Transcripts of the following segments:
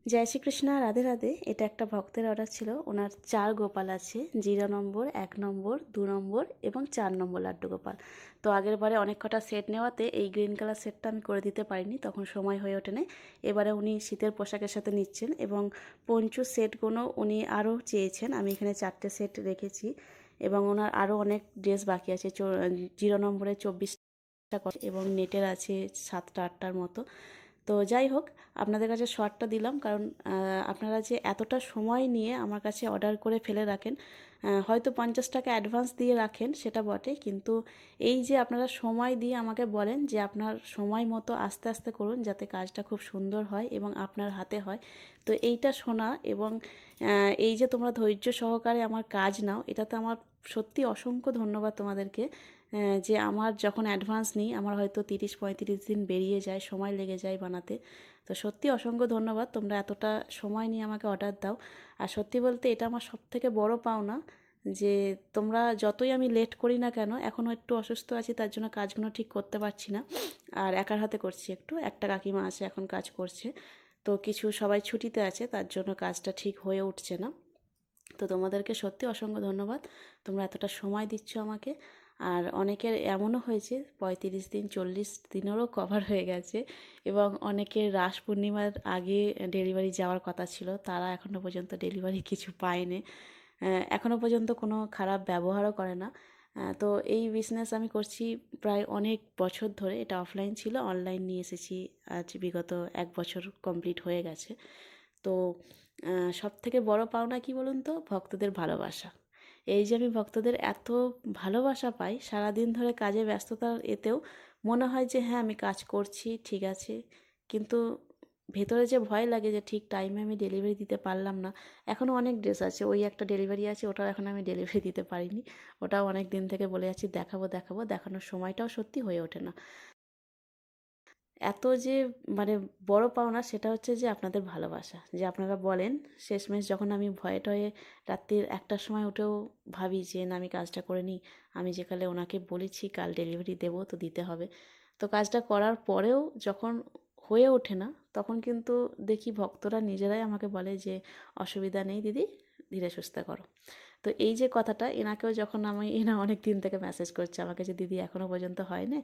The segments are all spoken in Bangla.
জয় শ্রীকৃষ্ণ, রাধে রাধে। এটা একটা ভক্তের অর্ডার ছিল। ওনার 4 গোপাল আছে, 0 নম্বর, 1 নম্বর, 2 নম্বর এবং 4 নম্বর লাড্ডু গোপাল। তো আগের বারে অনেক কটা সেট নেওয়াতে এই গ্রিন কালার সেটটা আমি করে দিতে পারিনি, তখন সময় হয়ে ওঠেনি। এবারে উনি শীতের পোশাকের সাথে নিচ্ছেন এবং পঞ্চু সেটগুলো উনি আরও চেয়েছেন। আমি এখানে 4টে সেট রেখেছি এবং ওনার আরও অনেক ড্রেস বাকি আছে। 0 নম্বরে 24টা এবং নেটের আছে 7টা 8টার মতো। তো যাই হোক, আপনাদের কাছে শর্টটা দিলাম কারণ আপনারা যে এতটা সময় নিয়ে আমার কাছে অর্ডার করে ফেলে রাখেন, হয়তো 50 টাকা অ্যাডভান্স দিয়ে রাখেন সেটা বটে, কিন্তু এই যে আপনারা সময় দিয়ে আমাকে বলেন যে আপনার সময় মতো আস্তে আস্তে করুন যাতে কাজটা খুব সুন্দর হয় এবং আপনার হাতে হয়। তো এইটা শোনা এবং এই যে তোমরা ধৈর্য সহকারে আমার কাজ নাও, এটাতে আমার সত্যি অসংখ্য ধন্যবাদ তোমাদেরকে। যে আমার যখন অ্যাডভান্স নিই আমার হয়তো 30-35 দিন বেরিয়ে যায়, সময় লেগে যায় বানাতে। তো সত্যি অসংখ্য ধন্যবাদ, তোমরা এতটা সময় নিয়ে আমাকে অর্ডার দাও। আর সত্যি বলতে এটা আমার সবথেকে বড় পাওনা যে তোমরা যতই আমি লেট করি না কেন, এখনও একটু অসুস্থ আছি তার জন্য কাজগুলো ঠিক করতে পারছি না, আর একার হাতে করছি। একটা কাকিমা আছে এখন কাজ করছে, তো কিছু সবাই ছুটিতে আছে তার জন্য কাজটা ঠিক হয়ে উঠছে না। তো তোমাদেরকে সত্যি অসংখ্য ধন্যবাদ, তোমরা এতটা সময় দিচ্ছ আমাকে। আর অনেকের এমনও হয়েছে 35 দিন 40 দিনেরও কভার হয়ে গেছে এবং অনেকের রাস পূর্ণিমার আগে ডেলিভারি যাওয়ার কথা ছিল, তারা এখনও পর্যন্ত ডেলিভারি কিছু পায়নি। এখনও পর্যন্ত কোনো খারাপ ব্যবহারও করে না। তো এই বিজনেস আমি করছি প্রায় অনেক বছর ধরে। এটা অফলাইন ছিল, অনলাইন নিয়ে এসেছি আজ বিগত 1 বছর কমপ্লিট হয়ে গেছে। তো সবথেকে বড় পাওনা কী বলুন তো? ভক্তদের ভালোবাসা। এই যে আমি ভক্তদের এত ভালোবাসা পাই সারাদিন ধরে কাজে ব্যস্ততার এতেও মনে হয় যে হ্যাঁ আমি কাজ করছি ঠিক আছে, কিন্তু ভেতরে যে ভয় লাগে যে ঠিক টাইমে আমি ডেলিভারি দিতে পারলাম না। এখনও অনেক ড্রেস আছে, ওই একটা ডেলিভারি আছে, ওটাও এখন আমি ডেলিভারি দিতে পারিনি। ওটাও অনেক দিন থেকে বলে যাচ্ছি দেখাবো দেখাবো, দেখানোর সময়টাও সত্যি হয়ে ওঠে না। এত যে মানে বড় পাওনা সেটা হচ্ছে যে আপনাদের ভালোবাসা, যে আপনারা বলেন। শেষমেশ যখন আমি ভয়ে টয়ে রাত্রির 1টার সময় উঠেও ভাবি যে না আমি কাজটা করে নিই, আমি যেকালে ওনাকে বলেছি কাল ডেলিভারি দেবো তো দিতে হবে, তো কাজটা করার পরেও যখন হয়ে ওঠে না তখন কিন্তু দেখি ভক্তরা নিজেরাই আমাকে বলে যে অসুবিধা নেই দিদি, ধীরে সুস্থে করো। তো এই যে কথাটা এনাকেও যখন এনা অনেক দিন থেকে মেসেজ করছে আমাকে যে দিদি এখনও পর্যন্ত হয়নি,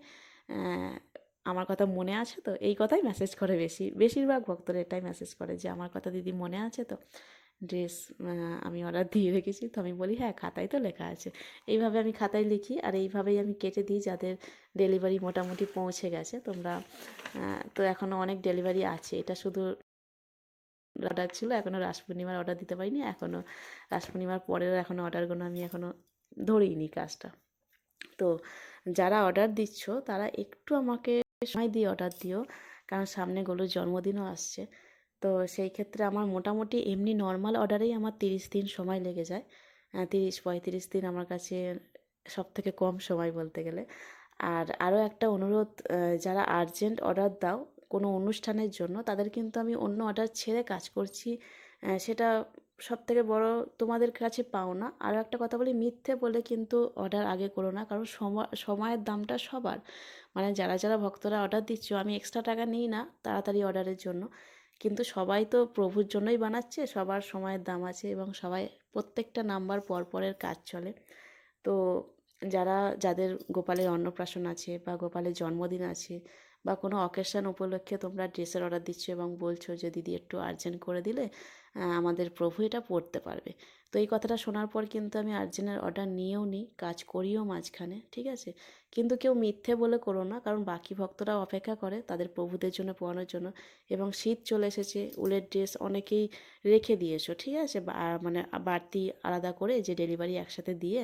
আমার কথা মনে আছে তো, এই কথাই মেসেজ করে বেশিরভাগ ভক্তরা এটাই মেসেজ করে যে আমার কথা দিদি মনে আছে তো, ড্রেস আমি অর্ডার দিয়ে রেখেছি। তো আমি বলি হ্যাঁ খাতায় তো লেখা আছে। এইভাবে আমি খাতায় লিখি আর এইভাবেই আমি কেটে দিই যাদের ডেলিভারি মোটামুটি পৌঁছে গেছে। তোমরা তো এখনও অনেক ডেলিভারি আছে, এটা শুধু অর্ডার ছিল, এখনও রাস পূর্ণিমার অর্ডার দিতে পারিনি, এখনও রাস পূর্ণিমার পরের এখনও অর্ডারগুলো আমি এখনও ধরিনি কাজটা। তো যারা অর্ডার দিচ্ছ তারা একটু আমাকে সময় দিয়ে অর্ডার দিও, কারণ সামনে গোলুর জন্মদিনও আসছে। তো সেই ক্ষেত্রে আমার মোটামুটি এমনি নর্মাল অর্ডারেই আমার 30 দিন সময় লেগে যায়। 30-35 দিন আমার কাছে সবথেকে কম সময় বলতে গেলে। আর আরও একটা অনুরোধ, যারা আর্জেন্ট অর্ডার দাও কোনো অনুষ্ঠানের জন্য, তাদের কিন্তু আমি অন্য অর্ডার ছেড়ে কাজ করছি, সেটা সবথেকে বড় তোমাদের কাছে পাওনা। আরও একটা কথা বলি, মিথ্যে বলে কিন্তু অর্ডার আগে করো না, কারণ সময়ের দামটা সবার, মানে যারা যারা ভক্তরা অর্ডার দিচ্ছ আমি এক্সট্রা টাকা নিই না তাড়াতাড়ি অর্ডারের জন্য, কিন্তু সবাই তো প্রভুর জন্যই বানাচ্ছে, সবার সময়ের দাম আছে এবং সবাই প্রত্যেকটা নাম্বার পরপরের কাজ চলে। তো যাদের গোপালের অন্নপ্রাশন আছে বা গোপালের জন্মদিন আছে বা কোনো অকেশন উপলক্ষে তোমরা ড্রেসের অর্ডার দিচ্ছ এবং বলছো যে দিদি একটু আর্জেন্ট করে দিলে আমাদের প্রভু এটা পড়তে পারবে। তো এই কথাটা শোনার পর কিন্তু আমি আর্জেন্টের অর্ডার নিয়েও নিই, কাজ করিও মাঝখানে, ঠিক আছে। কিন্তু কেউ মিথ্যে বলে করো না, কারণ বাকি ভক্তরাও অপেক্ষা করে তাদের প্রভুদের জন্য পড়ানোর জন্য। এবং শীত চলে এসেছে, উলের ড্রেস অনেকেই রেখে দিয়েছো, ঠিক আছে, মানে বাড়তি আলাদা করে যে ডেলিভারি একসাথে দিয়ে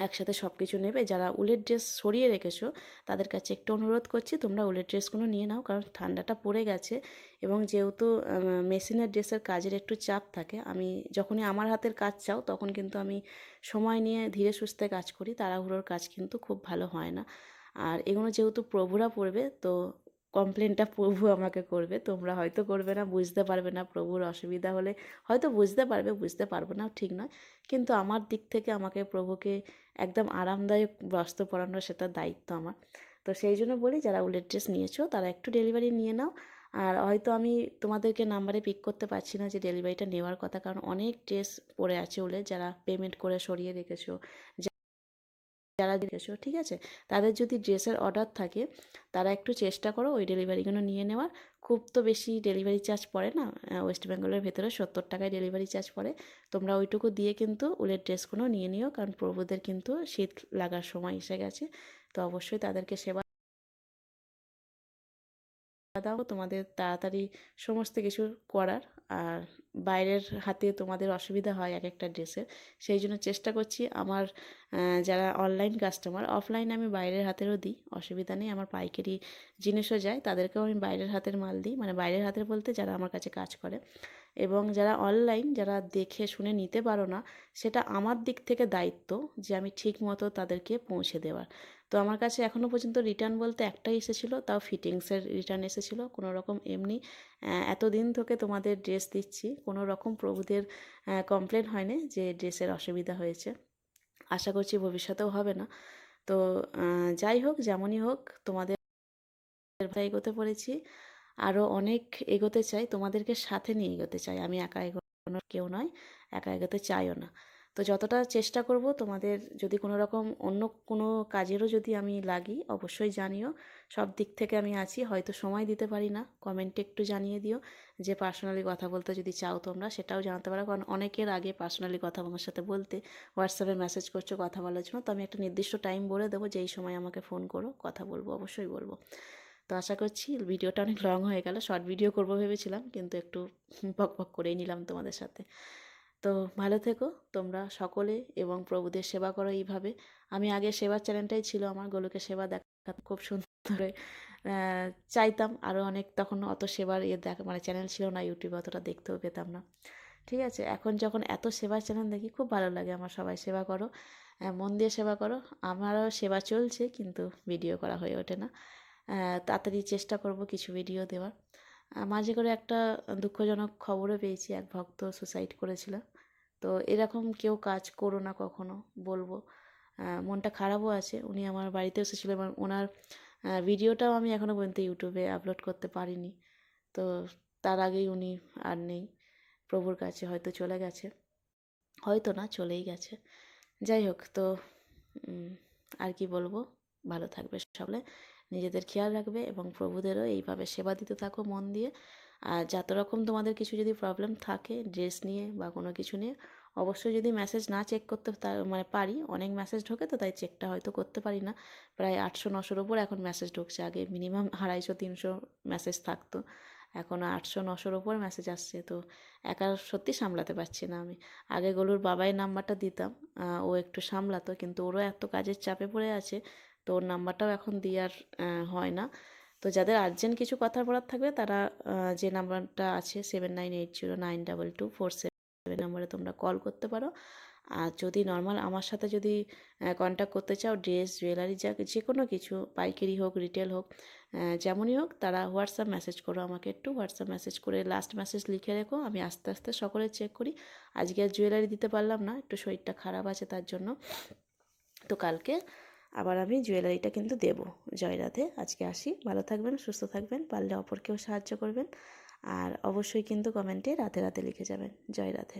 একসাথে সব কিছু নেবে। যারা উলের ড্রেস সরিয়ে রেখেছো তাদের কাছে একটু অনুরোধ করছি তোমরা উলের ড্রেসগুলো নিয়ে নাও, কারণ ঠান্ডাটা পড়ে গেছে এবং যেহেতু মেশিনের ড্রেসের কাজের একটু চাপ থাকে, আমি যখনই আমার হাতের কাজ চাও তখন কিন্তু আমি সময় নিয়ে ধীরে সুস্থে কাজ করি, তাড়াহুড়োর কাজ কিন্তু খুব ভালো হয় না। আর এগুলো যেহেতু প্রভুরা পড়বে তো কমপ্লেনটা প্রভু আমাকে করবে, তোমরা হয়তো করবে না, বুঝতে পারবে না, প্রভুর অসুবিধা হলে হয়তো বুঝতে পারবে, বুঝতে পারবো না ঠিক নয়, কিন্তু আমার দিক থেকে আমাকে প্রভুকে একদম আরামদায়ক বস্ত্র পরানো সেটার দায়িত্ব আমার। তো সেই জন্য বলি যারা উলের ড্রেস নিয়েছো তারা একটু ডেলিভারি নিয়ে নাও। আর হয়তো আমি তোমাদেরকে নাম্বারে পিক করতে পারছি না যে ডেলিভারিটা নেওয়ার কথা, কারণ অনেক ড্রেস পড়ে আছে উলের, যারা পেমেন্ট করে সরিয়ে রেখেছো, যারা রেখেছো, ঠিক আছে। তাদের যদি ড্রেসের অর্ডার থাকে তারা একটু চেষ্টা করো ওই ডেলিভারিগুলো নিয়ে নেওয়ার। খুব তো বেশি ডেলিভারি চার্জ পড়ে না, ওয়েস্ট বেঙ্গলের ভেতরে 70 টাকায় ডেলিভারি চার্জ পড়ে। তোমরা ওইটুকু দিয়ে কিন্তু উলের ড্রেসগুলো নিয়ে নিও, কারণ প্রভুদের কিন্তু শীত লাগার সময় এসে গেছে। তো অবশ্যই তাদেরকে সেবা দাও, তোমাদের তাড়াতাড়ি সমস্ত কিছু করার। আর বাইরের হাতে তোমাদের অসুবিধা হয় এক একটা ড্রেসের, সেই জন্য চেষ্টা করছি আমার যারা অনলাইন কাস্টমার, অফলাইনে আমি বাইরের হাতেরও দিই, অসুবিধা নেই। আমার পাইকারি জিনিসও যায়, তাদেরকেও আমি বাইরের হাতের মাল দিই, মানে বাইরের হাতের বলতে যারা আমার কাছে কাজ করে। এবং যারা অনলাইন, যারা দেখে শুনে নিতে পারো না, সেটা আমার দিক থেকে দায়িত্ব যে আমি ঠিক মতো তাদেরকে পৌঁছে দেওয়ার। তো আমার কাছে এখনও পর্যন্ত রিটার্ন বলতে একটাই এসেছিলো, তাও ফিটিংসের রিটার্ন এসেছিলো। কোনো রকম এমনি এতদিন থেকে তোমাদের ড্রেস দিচ্ছি, কোনো রকম প্রভুদের কমপ্লেন হয়নি যে ড্রেসের অসুবিধা হয়েছে। আশা করছি ভবিষ্যতেও হবে না। তো যাই হোক, যেমনই হোক, তোমাদের এগোতে পড়েছি, আরও অনেক এগোতে চাই, তোমাদেরকে সাথে নিয়ে এগোতে চাই। আমি একা এগোনোর কেউ নয়, একা এগোতে চাইও না। তো যতটা চেষ্টা করব, তোমাদের যদি কোনো রকম অন্য কোনো কাজেরও যদি আমি লাগি অবশ্যই জানিও। সব দিক থেকে আমি আছি, হয়তো সময় দিতে পারি না, কমেন্টে একটু জানিয়ে দিও। যে পার্সোনালি কথা বলতে যদি চাও তোমরা, সেটাও জানাতে পারো, কারণ অনেকের আগে পার্সোনালি কথা আমার সাথে বলতে হোয়াটসঅ্যাপে মেসেজ করছো কথা বলার জন্য। তো আমি একটা নির্দিষ্ট টাইম বলে দেবো যে এই সময় আমাকে ফোন করো, কথা বলবো, অবশ্যই বলবো। তো আশা করছি ভিডিওটা অনেক লং হয়ে গেল, শর্ট ভিডিও করব ভেবেছিলাম, কিন্তু একটু বক বক করেই নিলাম তোমাদের সাথে। তো ভালো থেকো তোমরা সকলে, এবং প্রভুদের সেবা করো এইভাবে। আমি আগে সেবার চ্যানেলটাই ছিল আমার, গোলকের সেবা দেখা খুব সুন্দর চাইতাম আরও অনেক, তখন অত সেবার দেখা মানে চ্যানেল ছিল না, ইউটিউবে অতটা দেখতেও পেতাম না, ঠিক আছে। এখন যখন এত সেবার চ্যানেল দেখি খুব ভালো লাগে আমার। সবাই সেবা করো, মন দিয়ে সেবা করো। আমারও সেবা চলছে, কিন্তু ভিডিও করা হয়ে ওঠে না। তাড়াতাড়ি চেষ্টা করব কিছু ভিডিও দেওয়ার। মাঝে করে একটা দুঃখজনক খবরও পেয়েছি, এক ভক্ত সুসাইড করেছিল। তো এরকম কেউ কাজ করো না কখনো, বলবো। মনটা খারাপও আছে। উনি আমার বাড়িতে এসেছিলো, এবং ওনার ভিডিওটাও আমি এখনও পর্যন্ত ইউটিউবে আপলোড করতে পারিনি। তো তার আগেই উনি আর নেই, প্রভুর কাছে হয়তো চলে গেছে, হয়তো না, চলেই গেছে। যাই হোক, তো আর কি বলবো, ভালো থাকবে সকলে, নিজেদের খেয়াল রাখবে, এবং প্রভুদেরও এইভাবে সেবা দিতে থাকো মন দিয়ে। আর যত রকম তোমাদের কিছু যদি প্রবলেম থাকে ড্রেস নিয়ে বা কোনো কিছু নিয়ে, অবশ্যই যদি মেসেজ না চেক করতে মানে পারি, অনেক মেসেজ ঢোকে তো তাই চেকটা হয়তো করতে পারি না। প্রায় 800-900-র ওপর এখন মেসেজ ঢুকছে, আগে মিনিমাম 250-300 মেসেজ থাকতো, এখন 800-900-র ওপর মেসেজ আসছে। তো একা সত্যি সামলাতে পারছি না আমি। আগে গোলুর বাবাই নাম্বারটা দিতাম, ও একটু সামলাতো, কিন্তু ওরও এত কাজের চাপে পড়ে আছে, তো ওর নাম্বারটাও এখন দিয়ে আর হয় না। তো যাদের আর্জেন্ট কিছু কথা বলার থাকবে তারা যে নাম্বারটা আছে 7980922477 নম্বরে তোমরা কল করতে পারো। আর যদি নর্মাল আমার সাথে যদি কন্ট্যাক্ট করতে চাও, ড্রেস জুয়েলারি যে কোনো কিছু, পাইকারি হোক রিটেল হোক, যেমনই হোক, তারা হোয়াটসঅ্যাপ মেসেজ করো আমাকে, একটু হোয়াটসঅ্যাপ মেসেজ করে লাস্ট মেসেজ লিখে রেখো, আমি আস্তে আস্তে সকলে চেক করি। আজকে আর জুয়েলারি দিতে পারলাম না, একটু শরীরটা খারাপ আছে তার জন্য। তো কালকে আবার আমি জুয়েলারিটা কিন্তু দেবো। জয় রাধে, আজকে আসি, ভালো থাকবেন, সুস্থ থাকবেন, পারলে অপরকেও সাহায্য করবেন। আর অবশ্যই কিন্তু কমেন্টে রাধে রাধে লিখে যাবেন। জয় রাধে।